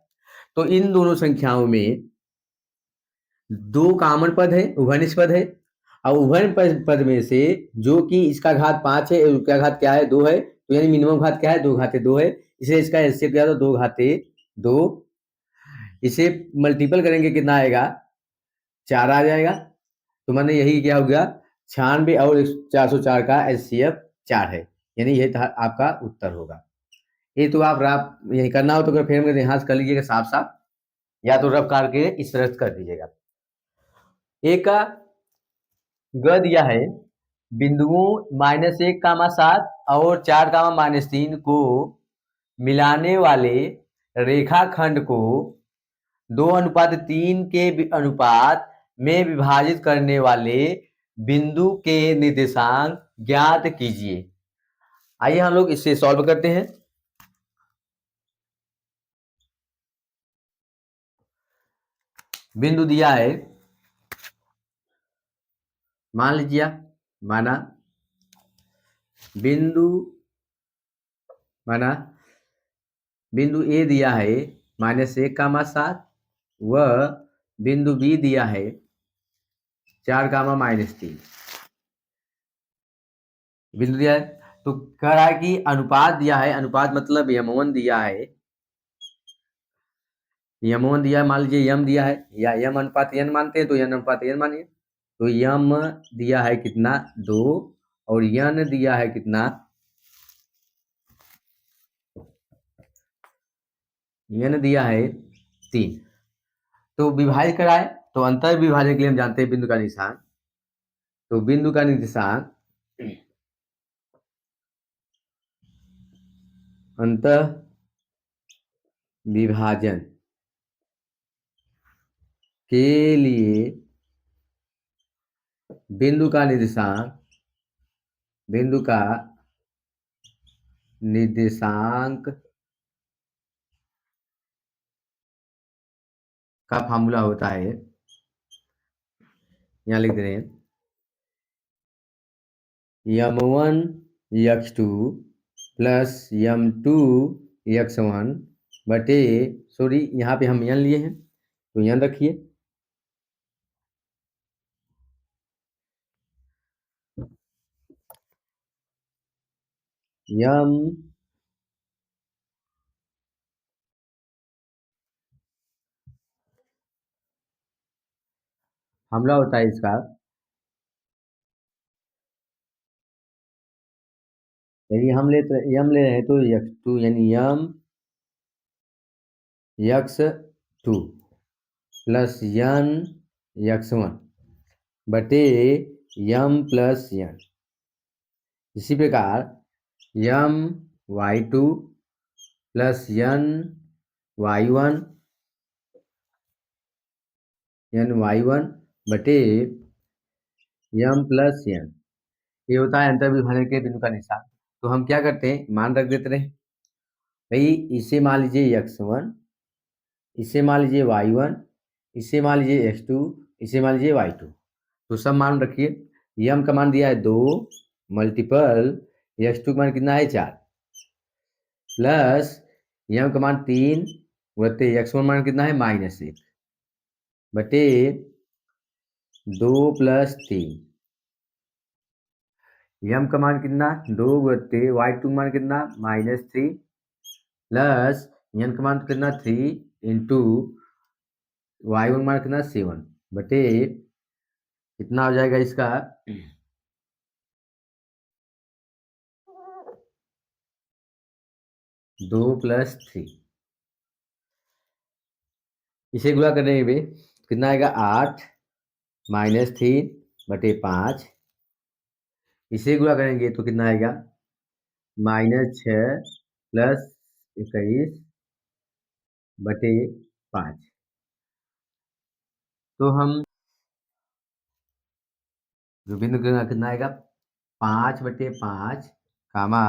Speaker 1: तो इन दोनों संख्याओं में दो कॉमन पद है, उभयनिष्ठ पद है, और उभय पद में से जो कि इसका घात 5 है, उसका घात क्या है, 2 है, तो यानी मिनिमम घात क्या है, 2 घाते 2 है, इसलिए इसका एचसीएफ क्या है, 2 घाते 2। इसे मल्टीपल करेंगे कितना आएगा, 4 आ जाएगा। तो मैंने यही क्या हो गया, 96 और 404 का एचसीएफ 4 है, यानी यही आपका उत्तर होगा। ये तो आप यही करना हो तो फिर मेरे हाथ कर लीजिएगा साफ साफ, या तो रफ करके इस तरह कर दीजिएगा। एक का ग दिया है, बिंदुओं -1, 7 और 4, -3 को मिलाने वाले रेखाखंड को 2:3 के अनुपात में विभाजित करने वाले बिंदु के निर्देशांक ज्ञात कीजिए। आइए हम लोग इसे सॉल्व करते हैं। बिंदु दिया है, मान लीजिए, माना बिंदु ए दिया है -1, 7 व बिंदु बी दिया है 4, -3 बिंदु दिया है। तो कह रहा है कि अनुपात दिया है, अनुपात मतलब यम1 दिया है, यम1 दिया है, मान लीजिए यम दिया है, या यम अनुपात एन मानते हैं तो एन अनुपात एन मानिए। तो यम दिया है कितना, 2, और यन दिया है कितना, यन दिया है 3। तो विभाजित कराए तो अंतर विभाजन के लिए हम जानते हैं बिंदु का निशान। तो बिंदु का निर्देशांक अंतर विभाजन के लिए बिंदु का निर्देशांक का फार्मूला होता है, यहाँ लिख दे रहे हैं, यम1 x2 प्लस यम2 x1 बटे, सॉरी यहाँ पे हम यन लिए हैं तो यन रखिए, यम हमला होता है इसका, यदि हम यम ले रहे हैं तो x2 यानी यम x2 प्लस यन x1 बटे यम प्लस यन। इसी प्रकार यम y2 प्लस यन y1 बटे यम प्लस यन, ये होता है अंतर विभाजन के बिंदु का निशान। तो हम क्या करते हैं, मान रख देते रहे भाई, इसे मान लीजिए x1, इसे मान लीजिए y1, इसे मान लीजिए x2, इसे मान लीजिए y2। तो सब मान रखिए। यम का मान दिया है 2 मल्टीपल x2 का मान कितना है 4 प्लस यम का मान 3 बटे x1 मान कितना है -1 बटे 2 प्लस 3। यम का मान कितना 2 बटे y2 मान कितना -3 प्लस यन का मान कितना 3 इंटू y1 मान कितना 7 बटे कितना हो जाएगा इसका 2 प्लस 3। इसे गुणा करने पे कितना आएगा 8 -3 बटे 5। इसे गुणा करेंगे तो कितना आएगा -6 प्लस 21 बटे 5। तो हम जो बिंदु कितना आएगा 5 बटे 5 कामा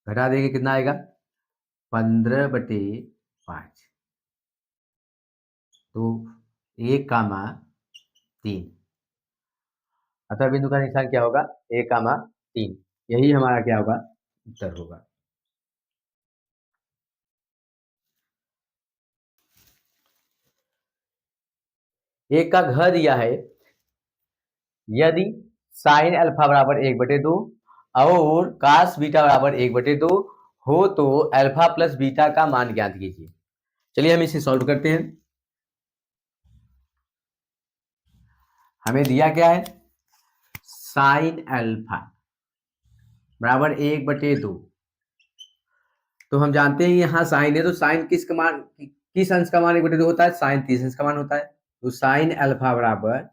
Speaker 1: घटा देंगे कितना आएगा 15 बटे 5। तो 1 कामा 3, अतः बिंदु का निशान क्या होगा 1 कामा 3। यही हमारा क्या होगा उत्तर होगा। एक का घ दिया है, यदि साइन अल्फा बराबर 1/2 और कास बीटा बराबर 1/2 हो तो अल्फा प्लस बीटा का मान ज्ञात कीजिए। चलिए हम इसे सॉल्व करते हैं। हमें दिया क्या है साइन अल्फा बराबर 1/2। तो हम जानते हैं यहाँ साइन है, तो साइन किस अंश का मान 1/2 होता है, साइन 30 अंश का मान होता है। तो साइन अल्फा बराबर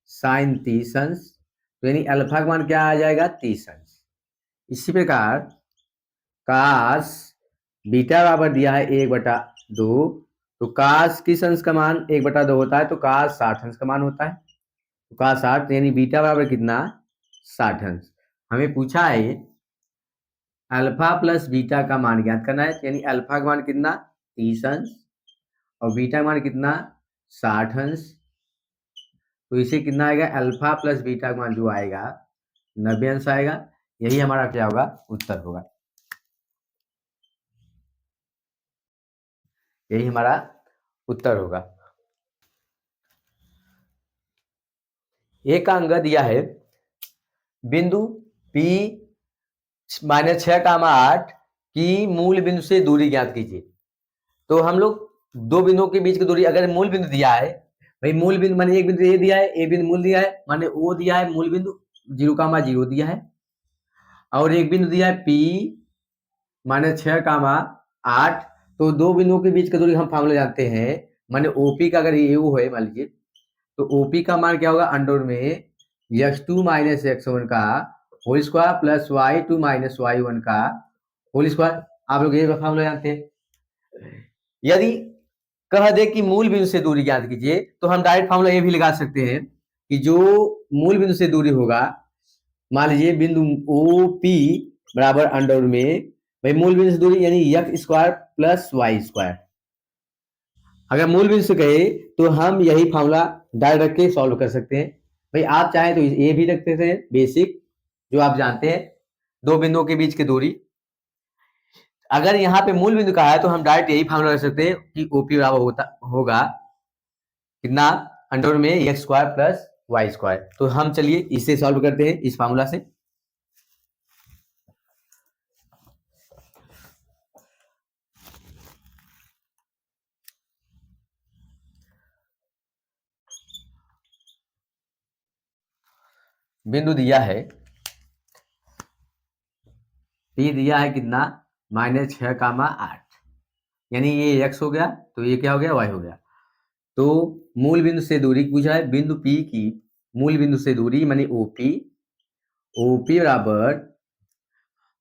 Speaker 1: साइन 30 अंश, तो यानी अल्फा का मान क्या आ जाएगा 30 अंश। इसी प्रकार कास बीटा बराबर दिया है 1/2, तो कास किस अंश का मान 1/2 होता है, तो कास 60 अंश का मान होता है। तो कास 60 यानी बीटा बराबर कितना 60 अंश। हमें पूछा है अल्फा प्लस बीटा का मान ज्ञात करना है, यानी अल्फा का मान कितना 30 अंश और बीटा का मान कितना 60 अंश। तो इसे कितना आएगा अल्फा प्लस बीटा का मान जो आएगा 90 अंश आएगा। यही हमारा क्या होगा उत्तर होगा। यही हमारा उत्तर होगा। एक का अंक दिया है बिंदु P -6, 8 की मूल बिंदु से दूरी ज्ञात कीजिए। तो हम लोग दो बिंदुओं के बीच की दूरी, अगर मूल बिंदु दिया है भाई, मूल बिंदु माने एक बिंदु ए दिया है, ए बिंदु मूल दिया है माने ओ दिया है, मूल बिंदु 0,0 दिया है, और एक बिंदु दिया है P -6, 8। तो दो बिंदुओं के बीच की दूरी हम फार्मूला जानते हैं, माने OP का अगर ये है मान लीजिए, तो OP का मान क्या होगा अंडर में x2 - x1 का whole square plus y2 - y1 का होल स्क्वायर। आप लोग ये फार्मूला जानते हैं। यदि कह दे कि मूल बिंदु से दूरी ज्ञात कीजिए, तो हम डायरेक्ट फार्मूला ये भी लगा सकते हैं कि जो मूल बिंदु से दूरी होगा, मान लीजिए बिंदु OP बराबर अंडर में भाई मूल बिंदु से दूरी यानी x² प्लस y²। अगर मूल बिंदु से कहे तो हम यही फार्मूला डायरेक्ट रख के सॉल्व कर सकते हैं। भाई आप चाहें तो ये भी रख सकते हैं बेसिक, जो आप जानते हैं दो बिंदुओं के बीच की दूरी। अगर यहाँ पे मूल बिंदु का है तो हम डायरेक्ट यही फार्मूला रख सकते हैं कि OP बराबर होगा कितना अंडर में x² प्लस y²। तो हम चलिए इसे सॉल्व करते हैं इस फार्मूला से। बिंदु दिया है, P दिया है कितना, -6, 8, यानी ये x हो गया, तो ये क्या हो गया, y हो गया। तो मूल बिंदु से दूरी पूछा है, बिंदु P की मूल बिंदु से दूरी मानी OP, OP बराबर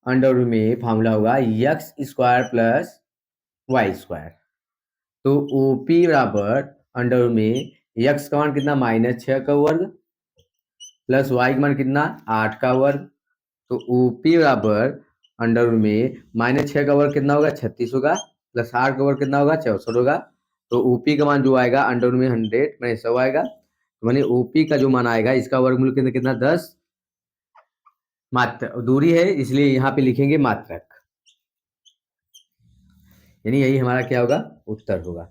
Speaker 1: अंडर रूट में फार्मूला होगा x² प्लस y²। तो OP बराबर अंडर रूट में x का मान कितना, -6 का वर्ग प्लस y का मान कितना, 8 का वर्ग। तो OP बराबर अंडर रूट में -6 का वर्ग कितना होगा, 36 होगा, प्लस 8 का वर्ग कितना होगा, 64 होगा। तो OP का मान जो आएगा अंडर रूट में 100 मैंने 100 आएगा, तो मैंने OP का जो मान आएगा इसका वर्गमूल कितना 10, मात्र दूरी है इसलिए यहाँ पे लिखेंगे मात्रक, यानी यही हमारा क्या होगा, उत्तर होगा।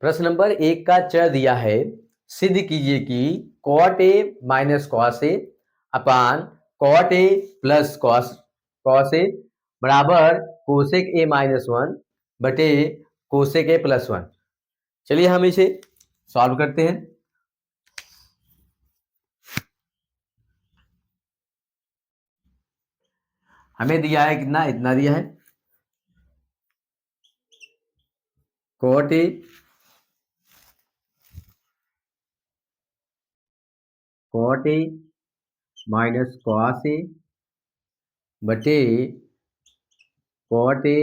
Speaker 1: प्रश्न नंबर 1 का चर दिया है, सिद्ध कीजिए कि cot a minus cos a upon cot a plus cos a बराबर cosec a माइनस 1 बटे cosec a प्लस 1। चलिए हम इसे सॉल्व करते हैं। हमें दिया है कितना, इतना दिया है, cot a minus cos a बटे cot a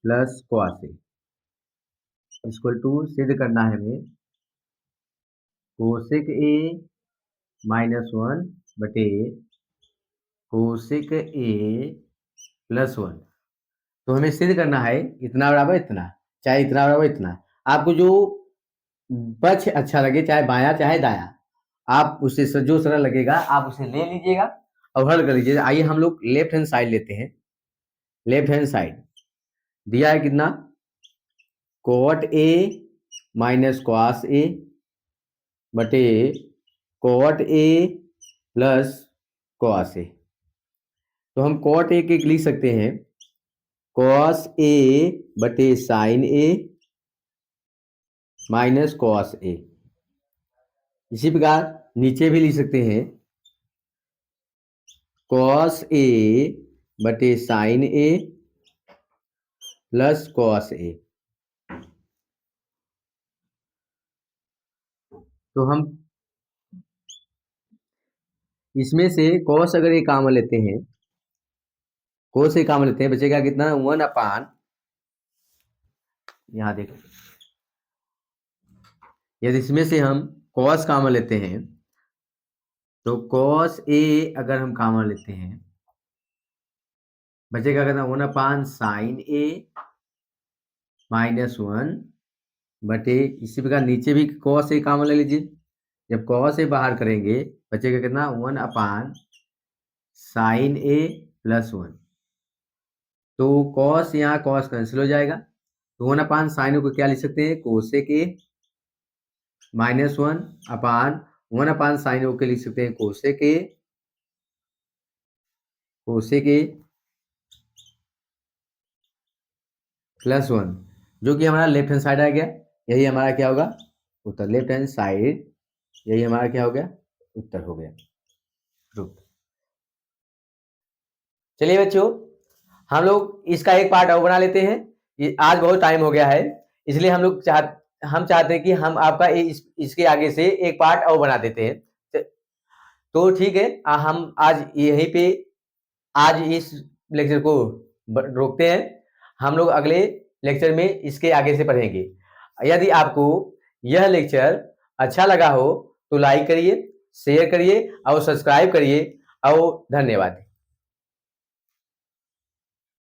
Speaker 1: plus cos a equal to सिद्ध करना है हमें cosec a माइनस 1 बटे cosec a प्लस 1। तो हमें सिद्ध करना है इतना बराबर इतना, चाहे इतना बराबर इतना, आपको जो पक्ष अच्छा लगे, चाहे बायां चाहे दायां, आप उसे जो सरल लगेगा आप उसे ले लीजिएगा और हल कर लीजिएगा। आइए हम लोग लेफ्ट हैंड साइड लेते हैं। लेफ्ट हैंड साइड दिया है कितना, cot a minus cos a बटे cot a plus cos a। तो हम cot a के लिख सकते हैं cos a बटे sin a minus cos a। इसी प्रकार नीचे भी लिख सकते हैं cos a बटे sin a plus cos a। तो हम इसमें से cos अगर ये कॉमन लेते हैं, cos से कॉमन लेते हैं, बचेगा कितना, 1 अपान, यहाँ देखो, यदि इसमें से हम cos कॉमन लेते हैं तो cos a अगर हम कॉमन लेते हैं बचेगा कितना, 1 अपान साइन a माइनस 1 बटे, इसी प्रकार नीचे भी cos a कॉमन ले लीजिए, जब cos a बाहर करेंगे बचेगा कितना, 1 अपान साइन a प्लस 1। तो cos यहाँ cos कैंसिल हो जाएगा, तो 1 अपान साइन को क्या लिख सकते हैं, cosec a minus 1 upon 1 upon sign के लिख सकते हैं कोसेक a प्लस 1, जो कि हमारा लेफ्ट हैंड साइड आ गया। यही हमारा क्या होगा, उत्तर। लेफ्ट हैंड साइड यही हमारा क्या हो गया, उत्तर हो गया, रूट। चलिए बच्चों, हम लोग इसका एक पार्ट और बना लेते हैं। ये आज बहुत टाइम हो गया है, इसलिए हम चाहते हैं कि हम आपका इसके आगे से एक पार्ट और बना देते हैं। तो ठीक है, हम आज यहीं पे आज इस लेक्चर को रोकते हैं। हम लोग अगले लेक्चर में इसके आगे से पढ़ेंगे। यदि आपको यह लेक्चर अच्छा लगा हो तो लाइक करिए, शेयर करिए और सब्सक्राइब करिए और धन्यवाद।